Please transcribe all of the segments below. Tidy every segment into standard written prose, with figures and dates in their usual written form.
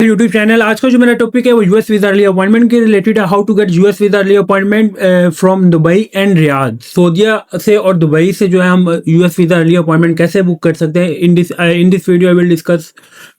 YouTube channel. आज का जो मेरा टॉपिक है वो यूएस वीज़ा अर्ली अपॉइंटमेंट के रिलेटेड है। How to get US visa early appointment from Dubai and Riyadh. सऊदीया से और दुबई से जो है हम यूएस वीज़ा अर्ली अपॉइंटमेंट कैसे बुक कर सकते हैं। In this video I will discuss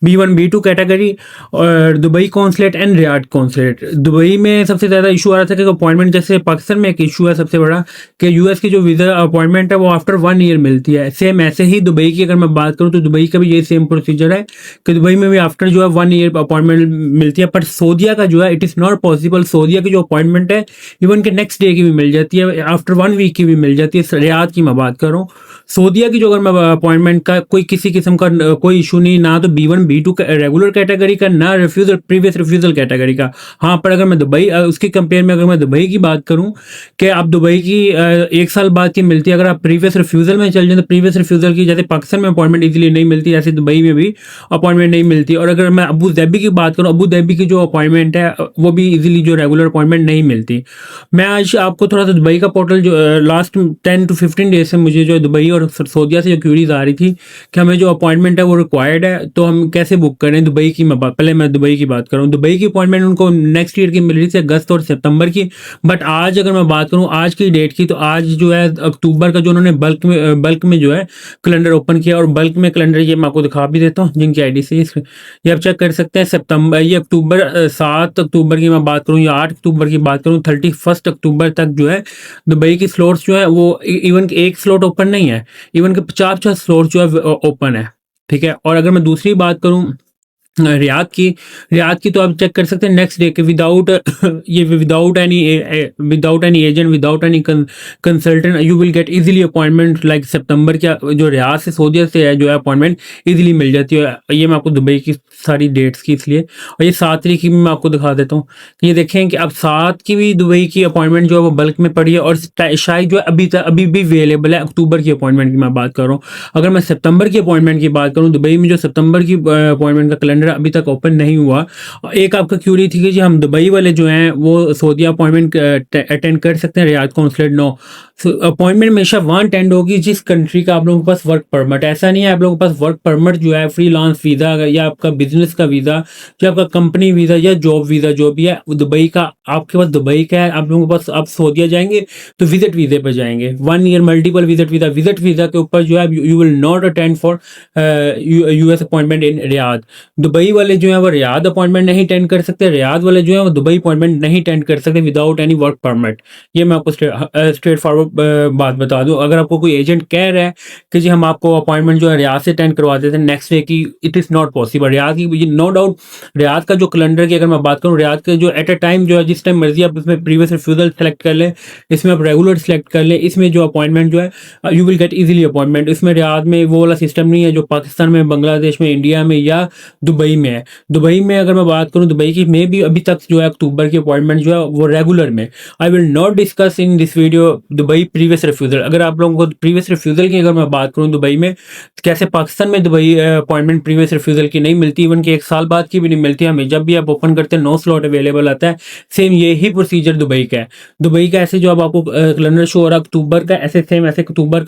B1 B2 category और Dubai consulate and Riyadh consulate. Dubai में सबसे ज़्यादा इशू आ रहा था कि अपॉइंटमेंट, जैसे पाकिस्तान में एक इशू है सबसे बड़ा कि यूएस की जो वीज़ा अपॉइंटमेंट है वो आफ्टर 1 ईयर मिलती है। सेम ऐसे ही दुबई की अगर मैं बात करूँ तो दुबई का भी यही सेम प्रोसीजर है कि दुबई में भी आफ्टर जो है 1 ईयर अपॉइंटमेंट मिलती है। पर सऊदीया का जो है इट इज़ नॉट पॉसिबल। सऊदीया की जो अपॉइंटमेंट है इवन के नेक्स्ट डे की भी मिल जाती है, आफ्टर 1 वीक की भी मिल जाती है। रियाद की मैं बात कर रहा हूँ। सऊदीया की जो अगर मैं अपॉइंटमेंट का कोई किसी किस्म का कोई इशू नहीं, ना तो B1 B2 रेगुलर कैटेगरी का, ना रिफ्यूजल प्रीवियस रिफ्यूजल कैटेगरी का। हाँ, पर अगर मैं दुबई उसकी कंपेयर में अगर मैं दुबई की बात करूँ कि आप दुबई की 1 साल बाद की मिलती है। अगर आप प्रीवियस रिफ्यूजल में चल जाए तो प्रीवियस रिफ्यूजल की जैसे पाकिस्तान में अपॉइंटमेंट इजीली नहीं मिलती, ऐसे दुबई में भी अपॉइंटमेंट नहीं मिलती। और अगर मैं अबू धाबी की बात करूँ, अबू धाबी की जो अपॉइंटमेंट है वो भी इजीली जो रेगुलर अपॉइंटमेंट नहीं मिलती। मैं आज आपको थोड़ा सा दुबई का पोर्टल जो लास्ट 10 to 15 डेज से मुझे जो दुबई और सऊदीया से जो क्यूरीज आ रही थी कि हमें जो अपॉइंटमेंट है वो रिक्वायर्ड है तो हम कैसे बुक करें। दुबई की पहले मैं दुबई की बात करूँ। दुबई की अपॉइंटमेंट उनको नेक्स्ट ईयर की मिल रही थी, अगस्त और सितंबर की। बट आज अगर मैं बात करूँ आज की डेट की, तो आज जो है अक्टूबर का जो उन्होंने बल्क में जो है कैलेंडर ओपन किया। और बल्क में कैलेंडर ये मैं आपको दिखा भी देता हूँ जिनकी आईडी से ये आप चेक कर सकते हैं। सितंबर, ये अक्टूबर 7 अक्टूबर की मैं बात करूँ या 8 अक्टूबर की बात करूँ, 31 अक्टूबर तक जो है दुबई की स्लॉट्स जो है वो इवन एक स्लॉट ओपन नहीं है, इवन के 50 स्लॉट जो है ओपन है। ठीक है। और अगर मैं दूसरी बात करूँ रियाद की तो आप चेक कर सकते हैं नेक्स्ट डे के विदाउट ये without any agent, without any consultant you will get easily appointment. Like सितंबर का जो रियाद से सऊदीया से है जो है अपॉइंटमेंट इजीली मिल जाती है। ये मैं आपको दुबई की सारी डेट्स की इसलिए, और ये 7 तारीख की भी मैं आपको दिखा देता हूँ। ये देखें कि अब 7 की भी दुबई की अपॉइंटमेंट जो है वो बल्क में पड़ी है और शायद जो है अभी भी अवेलेबल है। अक्टूबर की अपॉइंटमेंट की मैं बात कर रहा हूँ। अगर मैं सितंबर की अपॉइंटमेंट की बात करूँ, दुबई में जो सितंबर की अपॉइंटमेंट का कैलेंडर अभी तक ओपन नहीं हुआ। एक आपका क्यूरी थी कि जी हम दुबई वाले जो हैं वो सऊदीया अपॉइंटमेंट अटेंड कर सकते हैं, रियाद कॉन्सुलेट नो। अपॉइंटमेंट हमेशा वहाँ अटेंड होगी जिस कंट्री का आप लोगों के पास वर्क परमिट। ऐसा नहीं है आप लोगों के पास वर्क परमिट जो है फ्रीलांस वीज़ा या आपका बिजनेस का वीज़ा या आपका कंपनी वीज़ा या जॉब वीज़ा जो भी है दुबई का आपके पास दुबई का है। आप लोगों के पास आप सऊदीया जाएंगे तो विजिट वीज़े पर जाएंगे, 1 ईयर मल्टीपल विजिट वीज़ा के ऊपर जो है you will not attend for US appointment in Riyadh. Dubai वाले जो है वो रियाद अपॉइंटमेंट नहीं अटेंड कर सकते, रियाद वाले जो है वो दुबई अपॉइंटमेंट नहीं अटेंड कर सकते विदाउट एनी वर्क परमिट। ये मैं आपको स्ट्रेट फॉरवर्ड बात बता दूं। अगर आपको कोई एजेंट कह रहा है कि जी हम आपको अपॉइंटमेंट जो है रियाद से अटेंड करवा देते हैं नेक्स्ट डे की, it is not possible. Riyadh की नो डाउट रियाद का जो कैलेंडर की अगर मैं बात करूँ, रियाद के जो एट अ टाइम जो है जिस टाइम मर्जी आप इसमें प्रीवियस रिफ्यूजल सेलेक्ट कर लें, इसमें आप रेगुलर सेलेक्ट कर लें, इसमें जो अपॉइंटमेंट जो है you will get easily appointment. इसमें रियाद में वो वाला सिस्टम नहीं है जो पाकिस्तान में, बांग्लादेश में, इंडिया में या दुबई में है। दुबई में अगर मैं बात करूं दुबई की में भी अभी तक जो है अक्टूबर की अपॉइंटमेंट जो है वो रेगुलर में। I will not discuss in this video Dubai previous refusal. अगर आप लोगों को प्रीवियस रिफ्यूजल की अगर मैं बात करूं दुबई में, कैसे पाकिस्तान में दुबई अपॉइंटमेंट प्रीवियस रिफ्यूजल की नहीं मिलती, इवन कि 1 साल बाद की भी नहीं मिलती, हमें जब भी आप ओपन करते हैं 9 स्लॉट अवेलेबल आता है। सेम यही प्रोसीजर दुबई का है। दुबई का ऐसे जो अब आपको कैलेंडर शो हो रहा है अक्टूबर का, ऐसे सेम ऐसे अक्टूबर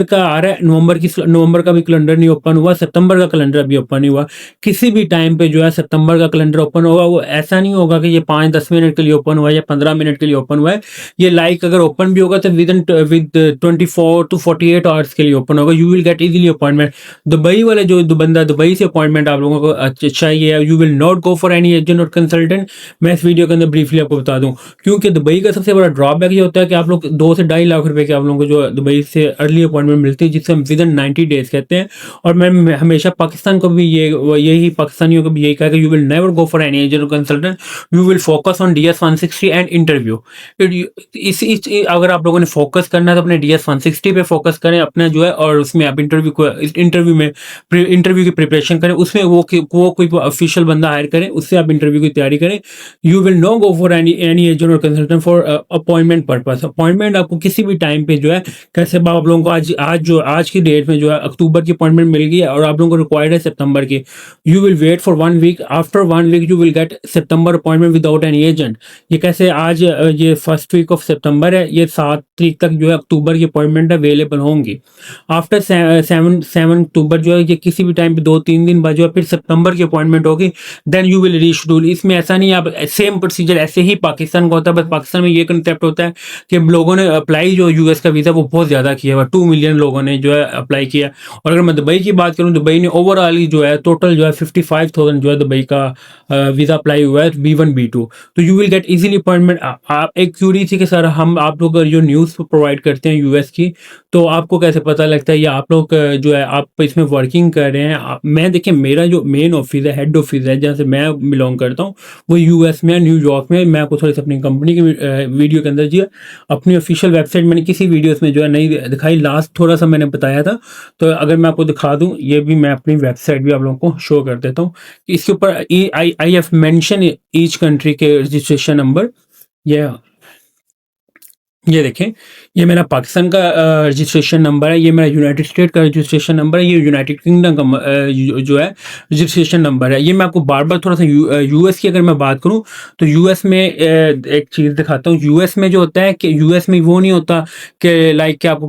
का आ रहा है। नवंबर का भी कैलेंडर नहीं ओपन हुआ, सितंबर का कैलेंडर अभी ओपन नहीं हुआ। किसी भी टाइम पे जो है सितंबर का कैलेंडर ओपन होगा, वो ऐसा नहीं होगा कि ये 5-10 मिनट के लिए ओपन हुआ है या 15 मिनट के लिए ओपन हुआ है। ये लाइक अगर ओपन भी होगा तो विद 24 to 48 आवर्स के लिए ओपन होगा। You will get easily appointment. Dubai वाले जो बंदा दुबई से अपॉइंटमेंट आप लोगों को चाहिए, you will not go for any agent और कंसल्टेंट। मैं इस वीडियो के अंदर ब्रीफली आपको बता दूं, क्योंकि दुबई का सबसे बड़ा ड्रॉबैक ये होता है कि आप लोग 2 से 2.5 लाख रुपए के आप लोगों को जो दुबई से अर्ली अपॉइंटमेंट मिलती है, जिससे हम विद इन 90 डेज कहते हैं। और मैं हमेशा पाकिस्तान को भी यही पाकिस्तानियों को भी यही कहा कि you will never go for any agent और consultant, you will focus on DS 160 and interview. अगर आप लोगों ने फोकस करना है तो अपने DS 160 पे फोकस करें अपना जो है, और उसमें आप इंटरव्यू की प्रिपरेशन करें। उसमें वो कोई ऑफिशियल बंदा हायर करें, उससे आप इंटरव्यू की तैयारी करें। You will no go for any agent और consultant for appointment purpose. Appointment आपको किसी भी टाइम पे जो है, कैसे आप लोगों को आज की डेट में जो है अक्टूबर की अपॉइंटमेंट मिल गई है और आप लोगों को रिक्वायर्ड है सितंबर की, you will wait for 1 week, after 1 week you will get September appointment without any agent. ये कैसे, आज ये फर्स्ट वीक ऑफ सितंबर है, ये 7 तारीख तक जो है अक्टूबर की अपॉइंटमेंट अवेलेबल होंगी। आफ्टर 7 अक्टूबर जो है, ये किसी भी टाइम पे 2-3 दिन बाद जो है फिर सितंबर की अपॉइंटमेंट होगी, देन यू विल रीशेड्यूल। इसमें ऐसा नहीं है, आप सेम प्रोसीजर ऐसे ही पाकिस्तान का होता है, बस पाकिस्तान में ये कंसेप्ट होता है कि लोगों ने अप्लाई जो यूएस का वीज़ा वो बहुत ज़्यादा किया हुआ, 2 मिलियन लोगों ने जो है अप्लाई किया। और अगर मैं दुबई की बात करूँ, दुबई ने ओवरऑल जो है टोटल जो है 55,000 जो है दुबई का वीज़ा अप्लाई हुआ है, B1 B2। तो you will get easily appointment. आप एक क्यूरी थी कि सर हम आप लोग जो न्यूज़ प्रोवाइड करते हैं यूएस की, तो आपको कैसे पता लगता है, या आप लोग जो है आप इसमें वर्किंग कर रहे हैं? मैं देखिए, मेरा जो मेन ऑफिस है, हेड ऑफिस है जहाँ से मैं बिलोंग करता हूँ, वो यूएस में, न्यूयॉर्क में। मैं आपको थोड़ी सी अपनी कंपनी की वीडियो के अंदर जो है अपनी ऑफिशियल वेबसाइट मैंने किसी वीडियोस में जो है नहीं दिखाई, लास्ट थोड़ा सा मैंने बताया था। तो अगर मैं आपको दिखा दूं, ये भी मैं अपनी वेबसाइट भी आप लोगों को शो कर देता हूँ। इसके ऊपर I have mention each country के रजिस्ट्रेशन नंबर। ये देखें, ये मेरा पाकिस्तान का रजिस्ट्रेशन नंबर है, ये मेरा यूनाइटेड स्टेट का रजिस्ट्रेशन नंबर है, ये यूनाइटेड किंगडम का जो है रजिस्ट्रेशन नंबर है। ये मैं आपको बार बार थोड़ा सा यूएस की अगर मैं बात करूं, तो यूएस में एक चीज़ दिखाता हूँ। यूएस में जो होता है कि यूएस में वो नहीं होता कि लाइक कि आप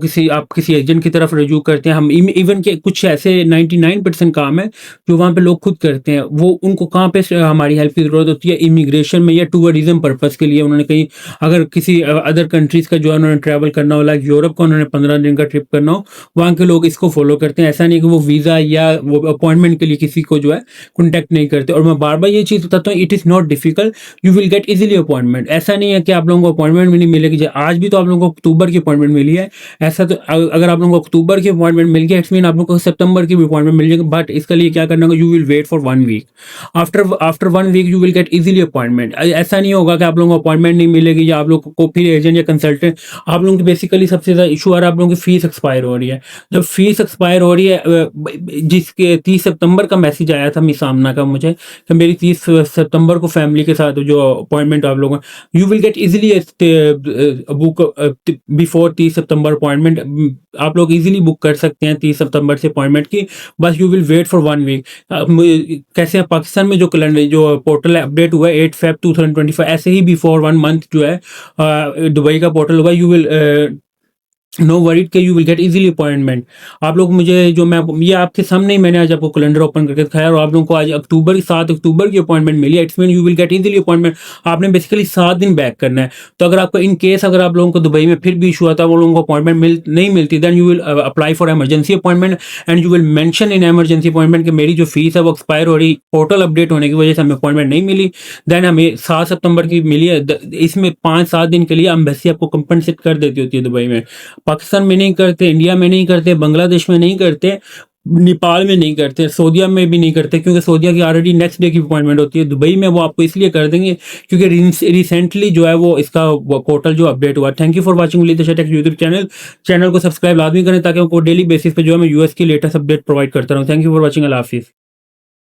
किसी एजेंट की तरफ रजू करते हैं। हम इवन के कुछ ऐसे 99% काम है जो वहाँ पे लोग खुद करते हैं। वो उनको कहाँ पे हमारी हेल्प की ज़रूरत होती है, इमिग्रेशन में या टूरिज्म पर्पज़ के लिए। उन्होंने कहीं अगर किसी अदर कंट्रीज़ का जो है उन्होंने ट्रैवल करना हो, लाइक यूरोप का उन्होंने 15 दिन का ट्रिप करना हो, वहाँ के लोग इसको फॉलो करते हैं। ऐसा नहीं कि वो वीज़ा या वो अपॉइंटमेंट के लिए किसी को जो है कॉन्टैक्ट नहीं करते। और मैं बार बार ये चीज़ बताता हूँ, it is not difficult, you will get easily appointment. ऐसा नहीं है कि आप लोगों को अपॉइंटमेंट भी नहीं मिलेगी। आज भी तो आप लोगों को अक्टूबर की अपॉइंटमेंट मिली है। ऐसा तो अगर आप लोगों को अक्टूबर की अपॉइंटमेंट मिल गया, इट्स मीन आप लोगों को सितंबर की भी अपॉइंटमेंट मिल जाएगी। बट इसके लिए क्या करना होगा, you will wait for 1 week. After 1 week you will get easily appointment. ऐसा नहीं होगा कि आप लोगों को अपॉइंटमेंट नहीं मिलेगी या आप लोग को फिर एजेंट या कंसल्टेंट, आप लोगों की बेसिकली सबसे ज़्यादा इशू आ रहा है, आप लोगों की फीस एक्सपायर हो रही है। जब फीस एक्सपायर हो रही है, जिसके 30 सितंबर का मैसेज आया था सामना का मुझे कि मेरी 30 सितंबर को फैमिली के साथ जो अपॉइंटमेंट आप लोगों, you will get easily book before 30 September appointment. आप लोग इजीली बुक कर सकते हैं 30 सितंबर से अपॉइंटमेंट की, बस you will wait for 1 week. कैसे पाकिस्तान में जो कैलेंडर जो पोर्टल है अपडेट हुआ है 8 Feb 2025, ऐसे ही बिफोर 1 मंथ जो है दुबई का पोर्टल हुआ, यू विल नो वरीड के you will get easily appointment. आप लोग मुझे जो मैं ये आपके सामने ही मैंने आज आपको कैलेंडर ओपन करके दिखाया, और आप लोगों को आज 7 अक्टूबर की अपॉइंटमेंट मिली है। It's mean you will get easily appointment. आपने बेसिकली 7 दिन बैक करना है। तो अगर आपको इन केस अगर आप लोगों को दुबई में फिर भी इशू आता है, वो लोगों को अपॉइंटमेंट नहीं मिलती, then you will apply for emergency appointment and you will mention in emergency appointment कि मेरी जो फीस है वो एक्सपायर हो रही, पोर्टल अपडेट होने की वजह से हमें अपॉइंटमेंट नहीं मिली। देन हमें 7 सितंबर की मिली है। इसमें 5-7 दिन के लिए एम्बेसी आपको कंपनसेट कर देती होती है दुबई में। पाकिस्तान में नहीं करते, इंडिया में नहीं करते, बांग्लादेश में नहीं करते, नेपाल में नहीं करते, सऊदीया में भी नहीं करते, क्योंकि सऊदीया की ऑलरेडी नेक्स्ट डे की अपॉइंटमेंट होती है। दुबई में वो आपको इसलिए कर देंगे क्योंकि रिसेंटली जो है वो इसका पोर्टल जो अपडेट हुआ। Thank you for watching village take YouTube channel को सब्सक्राइब लाजमी करें ताकि आपको डेली बेसिस पे जो है मैं यूएस की लेटेस्ट अपडेट प्रोवाइड करता रहूँ। Thank you for watching. Allah हाफिज़।